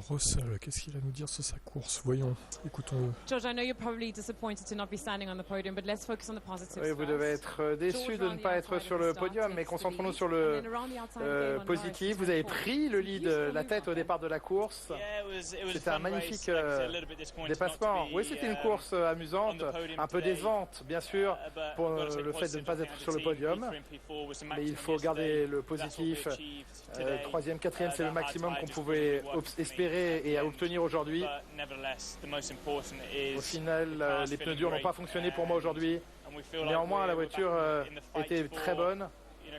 Russell, qu'est-ce qu'il a à nous dire sur sa course? Voyons, écoutons-le. George, I know you're probably disappointed to not be standing on the podium, but let's focus on the positives. Oui, vous devez être déçu de ne pas être sur le podium, mais concentrons-nous sur le positif. Vous avez pris le lead, la tête au départ de la course. C'était un magnifique dépassement. Oui, c'était une course amusante, un peu décevante, bien sûr, pour le fait de ne pas être sur le podium. Mais il faut garder le positif. Troisième, quatrième, c'est le maximum qu'on pouvait espérer et obtenir aujourd'hui. Au final, les pneus durs n'ont pas fonctionné pour moi aujourd'hui. Néanmoins, la voiture était très bonne.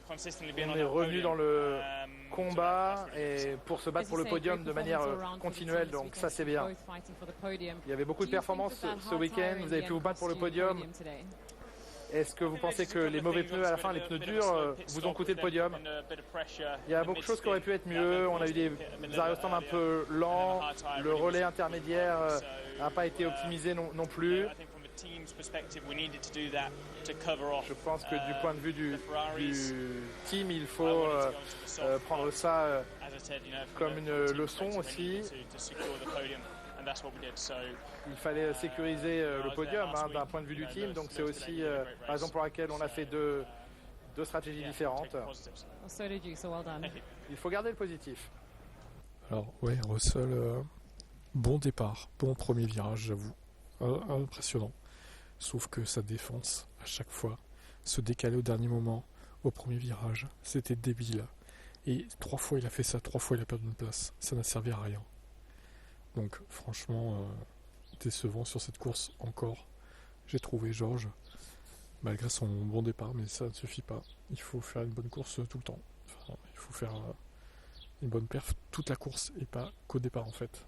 On est revenu dans le combat et pour se battre pour le podium de manière continuelle, donc ça c'est bien. Il y avait beaucoup de performances ce week-end, vous avez pu vous battre pour le podium. Est-ce que vous pensez que les mauvais pneus à la fin, les pneus durs, vous ont coûté le podium? Il y a beaucoup de choses qui auraient pu être mieux. On a eu des aérostands un peu lents. Le relais intermédiaire n'a pas été optimisé non plus. Je pense que du point de vue du team, il faut prendre ça comme une leçon aussi. Il fallait sécuriser le podium d'un point de vue du team, donc c'est aussi la raison pour laquelle on a fait deux stratégies différentes. Il faut garder le positif. Alors ouais, Russell, bon départ, bon premier virage, j'avoue, impressionnant. Sauf que sa défense, à chaque fois, se décalait au dernier moment, au premier virage, c'était débile. Et 3 fois il a fait ça, 3 fois il a perdu une place, ça n'a servi à rien. Donc franchement, décevant sur cette course encore, j'ai trouvé George, malgré son bon départ, mais ça ne suffit pas. Il faut faire une bonne course tout le temps. Enfin, il faut faire une bonne perf toute la course et pas qu'au départ en fait.